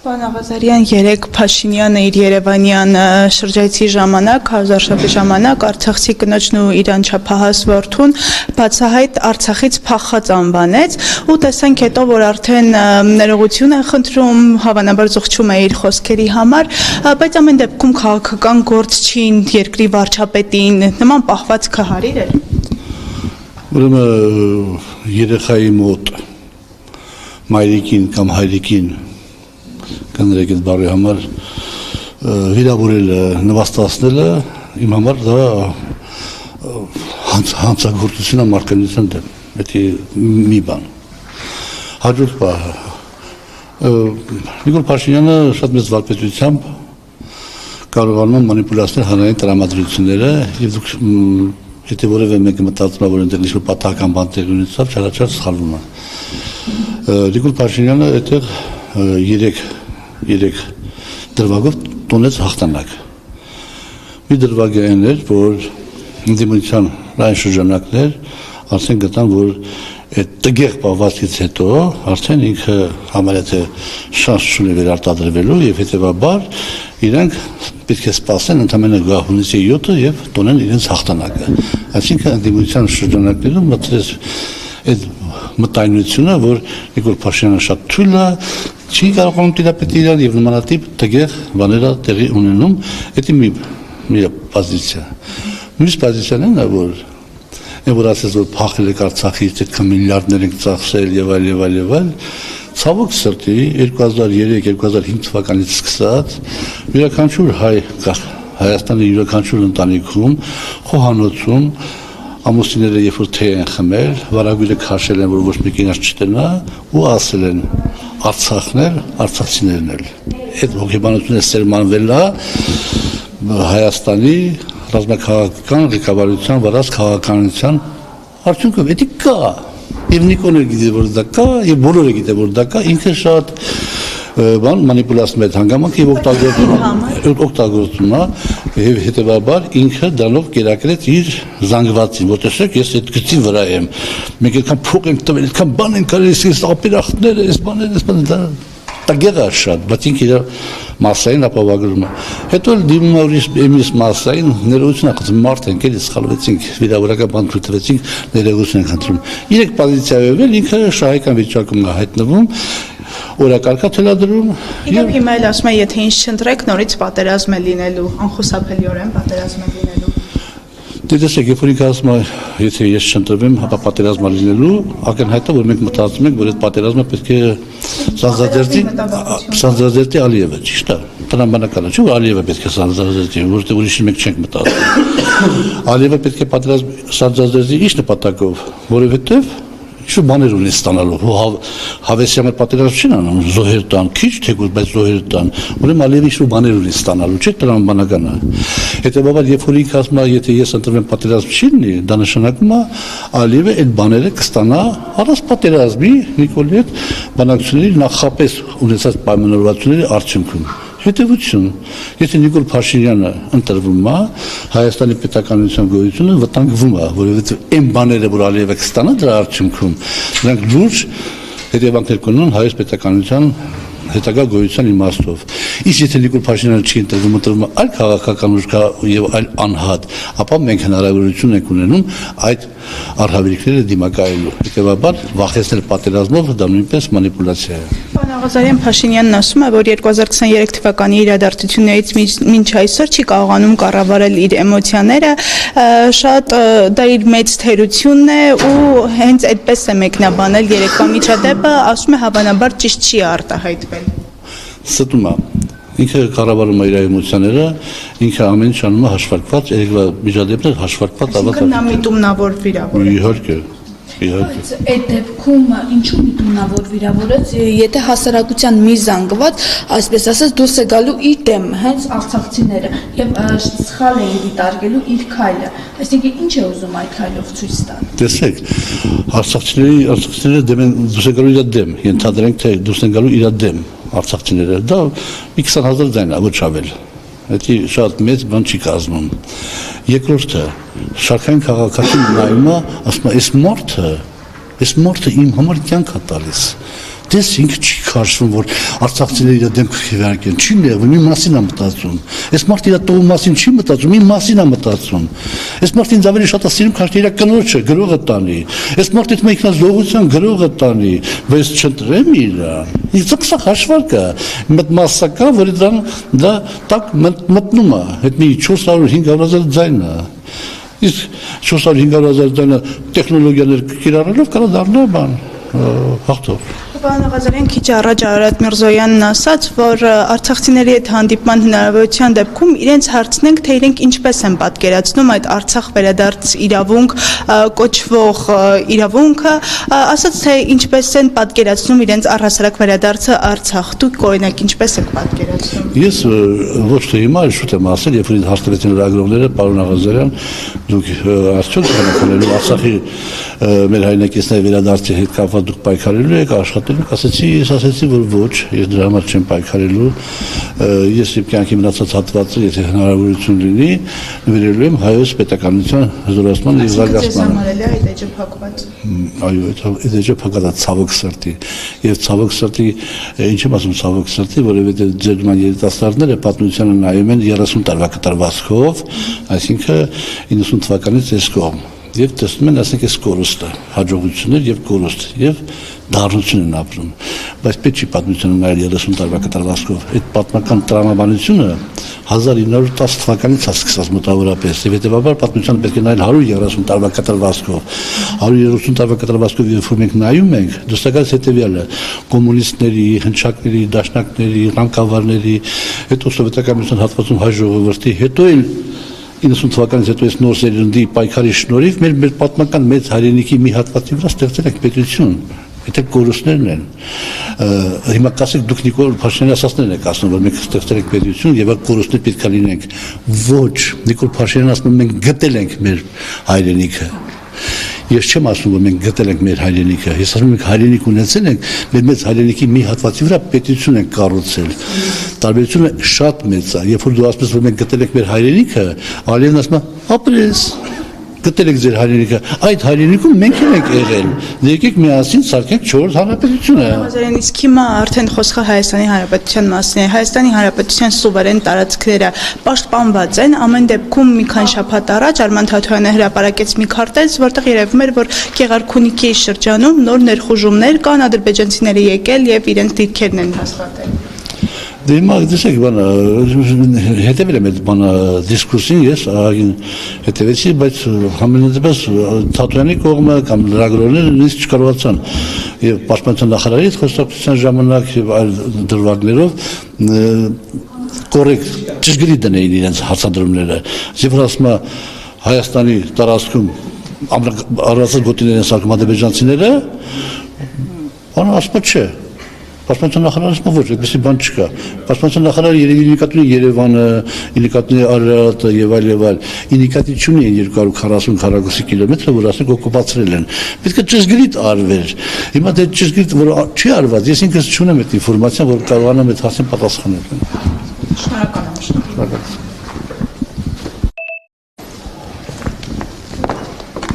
Պարոն Աղազարյան, երեկ Փաշինյանը իր Երևանյան շրջայցի ժամանակ, հարուսարշավի ժամանակ Արցախցի կնոջն ու իր անչափահաս որդուն բացահայտ Արցախից փախած անվանեց ու տեսանք հետո, որ արդեն ներողություն է խնդրում, հավանաբար զղջում է իր խոսքերի համար, բայց ամեն դեպքում քաղաքական գործ չի երկրի վարչապետին, նման պահվածքը հարիր էր։ Ուրեմն երեխայի մոտ մայրիկին կամ հայրիկին կներեք այդ բարի համար վիրավորելը, նվաստացնելը իմ համար դա հանցագործություն է մարդկայնության դեմ, դա մի բան։ Հաջորդ պահը Նիկոլ Փաշինյանը շատ մեծ վարպետությամբ կարողանում է մանիպուլացնել հանրային տրամադրությունները եւ դուք եթե որևէ մեկը մտածում է, որ այնտեղ ինչ-որ պատահական բան տեղի ունեցավ, չարաչար սխալվում է։ Նիկոլ Փաշինյանը այդտեղ երեք դրվագով տոնեց հաղթանակ։ Մի դրվագը այն էր, որ ընդդիմության այն շրջանակներ արդեն գտան, որ այդ տգեղ պահվածքից հետո արդեն ինքը համարյա թե շանս չունի վերարտադրվելու եւ հետեւաբար իրենք պետք է սպասեն ընդամենը հունիսի 7-ը եւ տոնեն իրենց հաղթանակը։ Այսինքն ընդդիմության շրջանակներում մտածեց այդ մտայնությունը, որ Նիկոլ Փաշինյանը շատ թույլ է, չի կարողանում տիրապետել իրար եւ նմանատիպ տգեղ բաներ տեղի ունենում, դա մի պոզիցիա։ Մյուս պոզիցիան է, որ ասես որ փախել եք Արցախից, այդքան միլիարդներ ենք ծախսել եւ այլ, ցավոք սրտի 2003-2005 թվականից սկսած յուրաքանչյուր հայ Հայաստանի յուրաքանչյուր ընտանիքում խոհանոցում ամուսինները երբ որ թե են խմել, վարագույրը քաշել են, որ ոչ մի կինոց չտնա ու ասել են Արցախներ, արցախցիներն էլ։ Այդ ոգեբանությունը սերմանվել է Հայաստանի ռազմաքաղաքական ղեկավարության վարած քաղաքականության արդյունքում, դա կա։ Եվ Նիկոլը գիտի, որ դա կա, եւ բոլորը գիտեն, որ դա կա, ինքը շատ բան մանիպուլացնում է հանգամանքը եւ օգտագործում է եւ հետեւաբար ինքը դրանով կերակրեց իր զանգվածին, որ տեսեք ես այդ գծի վրա եմ, մենք այդքան փող ենք տվել, այդքան բան ենք արել, այս ապերախտները, այս բաները, դա գեղա շատ, բայց ինքը իր մասային ապավագրում է։ Հետո դիմում է ուրիշ եմիս մասային ներողություն է խնդրում, մարդ ենք էլի սխալվեցինք, վիրավորական բան թույլ տվեցինք, ներողություն ենք խնդրում։ Երեք պոզիցիայով էլ ինքը շահեկան վիճակում է հայտնվում, օրակարգա թելադրում։ Եվ հիմա էլ ասում է, եթե ինձ չընտրեք, նորից պատերազմ է լինելու, անխուսափելիորեն պատերազմ է լինելու։ Տեսեք, երբ որ ինքը ասում է, եթե ես չընտրվեմ, հապա պատերազմ է լինելու, ակնհայտ է, որ մենք մտածում ենք, որ այդ պատերազմը պետք է սանձազերծի Ալիևը, ճիշտ է, տրամաբանական է, չէ՞ որ Ալիևը պետք է սանձազերծի, որտեղ ուրիշ մենք չենք մտածում։ Ալիևը պետք է պատերազմ սանձազերծի ինչ նպատակով, որովհետև ինչ բաներ ունի ստանալու, հավեսյամը պատերազմ չեն անում, զոհեր տան, քիչ թեկուզ, բայց զոհեր տան, ուրեմն Ալիևը ինչ բաներ ունի ստանալու, չէ՞ տրամաբանական է։ Հետևաբար երբ որ ինքը ասում է, եթե ես ընտրվեմ պատերազմ չի լինի, դա նշանակում է Ալիևը այդ բաները կստանա առանց պատերազմի Նիկոլի հետ բանակցությունների նախապես ունեցած պայմանավորվածությունների արդյունքում։ Հետևություն, եթե Նիկոլ Փաշինյանը ընտրվում է, Հայաստանի պետականության գոյությունը վտանգվում է, որովհետև այն բաները, որ Ալիևը կստանա դրա արդյունքում, նրանք լուրջ հետևանքներ կունենան հայոց պետականության հետագա գոյության իմաստով։ Իսկ եթե Նիկոլ Փաշինյանը չի ընտրվում այլ քաղաքական ուժ եւ այլ անհատ, ապա մենք հնարավորություն ենք ունենում այդ արհավիրքները դիմակայելու։ Հետևաբար վախեցնել պատերազմով դա նույնպես մանիպուլյացիա է։ Պարոն Աղազարյան, Փաշինյանն ասում է, որ 2023 թվականի իրադարձություններից մինչ այսօր չի կարողանում կառավարել իր էմոցիաները, շատ դա իր մեծ թերությունն է ու հենց այդպես է մեկնաբանել երեկվա միջադեպը, ասում է հավանաբար ճիշտ չի արտահայտվել։ Ստում է։ Ինքը կառավարում է իր էմոցիաները, ինքը ամեն ինչ անում է հաշվարկված, երեկվա միջադեպներ հաշվարկված ավազակ։ Նա միտումնավոր վիրավոր է։ Իհարկե։ Բայց այդ դեպքում ինչու միտումնավոր վիրավորեց, եթե հասարակության մի զանգված, այսպես ասած, դուրս է գալու իր դեմ, հենց արցախցիները եւ սխալ է դիտարկելու իր քայլը։ Այսինքն ինչ է ուզում այդ քայլով ցույց տալ։ Տեսեք, արցախցիները դեմ են դուրս է գալու իր դեմ, ենթադրենք թե դուրս են գալու իր դեմ արցախցիները, դա մի 20,000 ձայն է, ոչ ավել։ Դա շատ մեծ բան չի կազմում։ Երկրորդը շարքային քաղաքացին նայում է, ասում է, այս մարդը իմ համար կյանք է տալիս։ Դες ինքը չի քաշվում, որ արցախցիները իր դեմքը քիվարկեն, չի նեղվում, իմ մասին է մտածում։ Այս մարդը իր տողի մասին չի մտածում, իմ մասին է մտածում։ Այս մարդը ինձ ավելի շատ է սիրում, քան իր կնոջը, գրողը տանի։ Այս մարդը ինձ ինքնազոհության գրողը տանի, բայց չընտրեմ իրան։ Իսկ սա հաշվարկ է, մեծ մասսա, որի դա տակ մտնում է, այդ մի 400-500 ձայն է։ Իսկ 400-500 ձայնը տեխնոլոգիաներ կիրառելով կարող դառնա բան, հաղթող։ Պարոն Ղազարյան, քիչ առաջ Արարատ Միրզոյանն ասաց, որ արցախցիների հետ հանդիպման հնարավորության դեպքում իրենց հարցնենք, թե իրենք ինչպես են պատկերացնում այդ Արցախ վերադարձ իրավունք կոչվող իրավունքը, ասաց, թե ինչպես են պատկերացնում իրենց առհասարակ վերադարձը Արցախ։ Դուք օրինակ ինչպես եք պատկերացնում։ Ես ոչ թե հիմա շուտ եմ ասել, երբ որ հաստատեցին լրագրողները, պարոն Ղազարյան, դուք արդյոք կնկարելու Արցախի մեր հայրենակիցների վերադարձի հետ կապված դուք պայքարելու եք, աշխատելու, ասացի, որ ոչ, ես դրա համար չեմ պայքարելու, ես իմ կյանքի մնացած հատվածը, եթե հնարավորություն լինի, նվիրելու եմ հայոց պետականության հզորացման եւ զարգացմանը։ Այդ էջը փակված։ Այո, այդ էջը փակած է ցավոք սրտի։ Եվ ցավոք սրտի, ինչ եմ ասում ցավոք սրտի, որովհետեւ ձեր նման երիտասարդները պատմությանը նայում են 30 տարվա կտրվածքով, այսինքն 90 թվականից այս կողմ։ Եվ տեսնում են, ասենք, այս կորուստը, հաջողություններ եւ կորուստ, եւ դառնություն են ապրում։ Բայց պետք չի պատմությունը նայել 30 տարվա կտրվածքով։ Այդ պատմական տրամաբանությունը 1910 թվականից է սկսած մոտավորապես, եւ հետեւաբար պատմությունը պետք է նայել 130 տարվա կտրվածքով։ 130 տարվա կտրվածքով երբ որ մենք նայում ենք, դրսակաց հետեւյալը՝ կոմունիստների, հնչակների, դաշնակների, ռանկավարների, հետո սովետական հատվածում հայ ժողովրդի, հետո էլ 90 թվականից հետո այս նոր սերունդի պայքարի շնորհիվ մեր պատմական մեծ հայրենիքի մի հատվածի վրա ստեղծել ենք պետություն։ Եթե կորուստներն են, հիմա կասեք դուք Նիկոլ Փաշինյանի ասածներն եք ասում, որ մենք ստեղծել ենք պետություն եւ կորուստներ պետք է լինենք։ Ոչ, Նիկոլ Փաշինյանն ասում է մենք գտել ենք մեր հայրենիքը։ Ես չեմ ասում, որ մենք գտել ենք մեր հայրենիքը, ես ասում եմ մենք հայրենիք ունեցել ենք, մեր մեծ հայրենիքի մի հատվածի վրա պետություն ենք կառուցել։ Տարբերությունը շատ մեծ է, երբ որ դու ասում ես, որ մենք գտել ենք մեր հայրենիքը, Ալիևն ասում է, ապրես, գտել եք ձեր հայրենիքը, այդ հայրենիքում մենք ենք եղել, եկեք միասին սարքենք 4 հանրապետությունը։ Ղազարյան, իսկ հիմա արդեն խոսքը Հայաստանի Հանրապետության մասին է, Հայաստանի Հանրապետության սուվերեն տարածքները պաշտպանված են, ամեն դեպքում մի քանի շաբաթ առաջ Արման Թաթոյանը հրապարակեց մի քարտեզ, որտեղ երևում էր, որ Գեղարքունիքի շրջանում նոր ներխուժումներ կան, ադրբեջանցիները եկել եւ իրենց դիրքերն են հաստատել։ Դե հիմա դեսեք բանը հետևել եմ այդ բանը դիսկուսին ես ահագին հետևեցի, բայց համենայնպես Թաթոյանի կողմը կամ լրագրողները նույնիսկ չկարողացան եւ պաշտպանության նախարարի հետ խոսակցության ժամանակ եւ այլ դրվագներով կոռեկտ ճշգրիտ դնել իրենց հարցադրումները։ Եվ ասում է Հայաստանի տարածքում ամրացած գոտիներ են սարքում ադրբեջանցիները, բանը ասում է չէ։ Պաշտպանության նախարարը ոչ, այդպեսի բան չկա։ Պաշտպանության նախարարը երևի ինդիկատորի Երևանը, ինդիկատորի Արարատը եւ այլ, ինդիկատիվ չունի 240 քառակուսի կիլոմետրը, որ ասենք օկուպացրել են։ Պետք է ճշգրիտ արվեր։ Հիմա դե ճշգրիտ որ չի արված, ես ինքս չունեմ այդ ինֆորմացիան, որ կարողանամ այդ հարցին պատասխանել։ Շնորհակալ եմ։